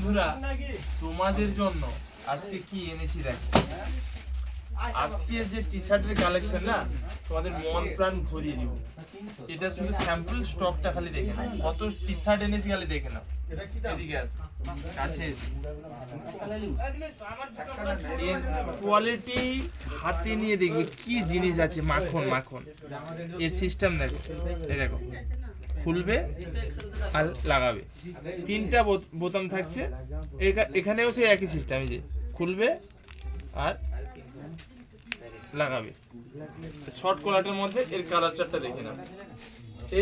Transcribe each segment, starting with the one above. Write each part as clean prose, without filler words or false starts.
বন্ধুরা তোমাদের জন্য আজকে কি এনেছি দেখো। আজকে যে টি শার্টের কালেকশন না তোমাদের মন প্রাণ ভরিয়ে দিব। এটা শুধু স্যাম্পল স্টকটা খালি দেখে নাও, কত টি শার্ট এনেছি খালি দেখে নাও। এদিকে আসো, কাছে এসো। এর কোয়ালিটি হাতে নিয়ে দেখবে কি জিনিস আছে, মাখন মাখন। এর সিস্টেম দেখো, এই দেখো খুলবে আর লাগাবে, তিনটা বোতাম থাকছে। এখানেও সেই একই সিস্টেম, এই যে খুলবে আর লাগাবে। শর্ট কলারের মধ্যে এর কালার চারটা দেখে নাও,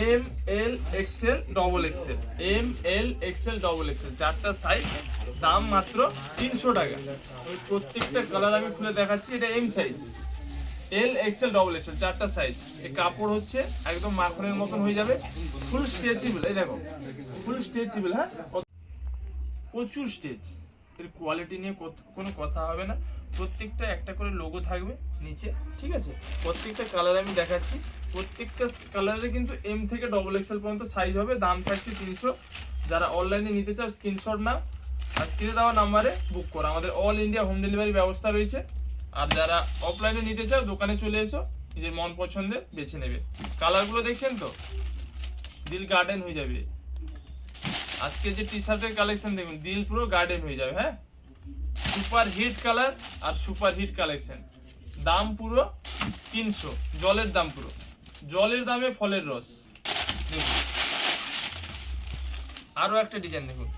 M L XL double XL, M L XL double XL, চারটা সাইজ, দাম মাত্র 300 টাকা। প্রত্যেকটা কালার আমি খুলে দেখাচ্ছি। এটা M size, L XL double XL, চারটা সাইজ। এই কাপড় হচ্ছে একদম মাখনের মতন হয়ে যাবে, ফুল স্ট্রেচেবল। এই দেখো ফুল স্ট্রেচেবল, হ্যাঁ প্রচুর স্টেচ। এর কোয়ালিটি নিয়ে কোনো কথা হবে না। প্রত্যেকটা একটা করে লোগো থাকবে নিচে, ঠিক আছে। প্রত্যেকটা কালার আমি দেখাচ্ছি, প্রত্যেকটা কালারে কিন্তু এম থেকে ডবল এক্সেল পর্যন্ত সাইজ হবে। দাম থাকছে 300। যারা অনলাইনে নিতে চাও স্ক্রিনশট নাও আর স্ক্রিনে দেওয়া নাম্বারে বুক করো। আমাদের অল ইন্ডিয়া হোম ডেলিভারি ব্যবস্থা রয়েছে। আর যারা অফলাইনে নিতে চাও দোকানে চলে এসো, নিজের মন পছন্দের বেছে নেবে। কালারগুলো দেখছেন তো, দিল গার্ডেন হয়ে যাবে। আজকে যে টি শার্টের কালেকশন দেখুন, দিল পুরো গার্ডেন হয়ে যাবে। হ্যাঁ, সুপার হিট কালার আর সুপার হিট কালেকশন। দাম পুরো 300, জলের দাম, পুরো জলের দামে ফলের রস। দেখুন আরো একটা ডিজাইন দেখুন,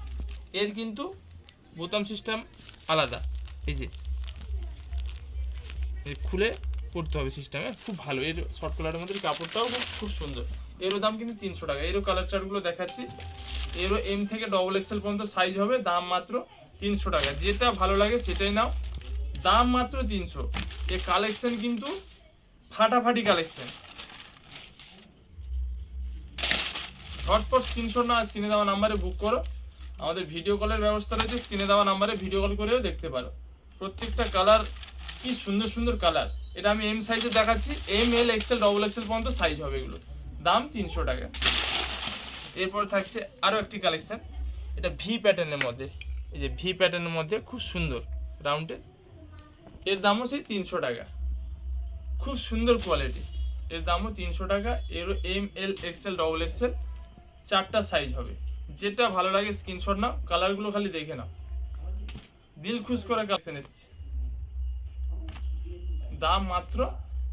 এর কিন্তু বোতাম সিস্টেম আলাদা। এই যে খুলে পড়তে হবে সিস্টেমে, খুব ভালো। এর শর্ট কালারের মধ্যে কাপড়টাও খুব সুন্দর। এরও দাম কিন্তু 300 টাকা। এরও কালার চার্টগুলো দেখাচ্ছি। এরও এম থেকে ডবল এক্সেল পর্যন্ত সাইজ হবে। দাম মাত্র 300 টাকা। যেটা ভালো লাগে সেটাই নাও, দাম মাত্র 300। এই কালেকশন কিন্তু ফাটাফাটি কালেকশন। ঝটপট স্ক্রিনশট না, স্ক্রিনে দেওয়া নাম্বারে বুক করো। আমাদের ভিডিও কলের ব্যবস্থা রয়েছে, স্ক্রিনে দেওয়া নাম্বারে ভিডিও কল করেও দেখতে পারো। প্রত্যেকটা কালার কি সুন্দর সুন্দর কালার। এটা আমি এম সাইজে দেখাচ্ছি, M L XL double XL পর্যন্ত সাইজ হবে এগুলো। দাম 300 টাকা। এরপর থাকছে আরও একটি কালেকশন, এটা ভি প্যাটার্নের মধ্যে। এই যে ভি প্যাটার্নের মধ্যে খুব সুন্দর রাউন্ডে, এর দামও সেই 300 টাকা। খুব সুন্দর কোয়ালিটি, এর দামও 300 টাকা। এরও M L XL double XL, চারটা সাইজ হবে। যেটা ভালো লাগে স্ক্রিনশট নাও, কালারগুলো খালি দেখে নাও। দিল খুশ করা কালেকশন এসছে, দাম মাত্র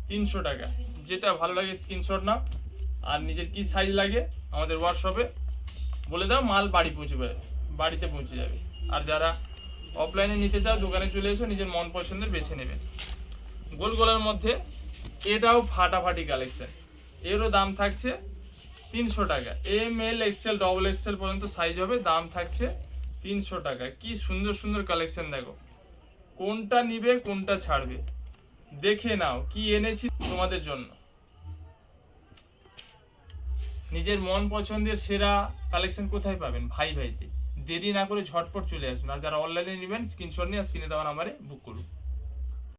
300 টাকা। যেটা ভালো লাগে স্ক্রিনশট নাও, আর নিজের কি সাইজ লাগে আমাদের হোয়াটসঅ্যাপে বলে দাও, মাল বাড়িতে পৌঁছে যাবে। আর যারা অফলাইনে নিতে চাও দোকানে চলে এসো, নিজের মন পছন্দের বেছে নেবে। গোল গলার মধ্যে এটাও ফাটাফাটি কালেকশন। এরও দাম থাকছে 300 টাকা। M L XL double XL পর্যন্ত সাইজ হবে। দাম থাকছে 300 টাকা। কি সুন্দর সুন্দর কালেকশন দেখো, কোনটা নিবে কোনটা ছাড়বে দেখে নাও কি এনেছি তোমাদের জন্য। নিজের মন পছন্দের সেরা কালেকশন কোথায় পাবেন? ভাইতে। দেরি না করে ঝটপট চলে আসুন। আর যারা অনলাইনে নেবেন স্ক্রিনশট নিয়ে স্ক্রিনে দেওয়া নাম্বারে বুক করুন।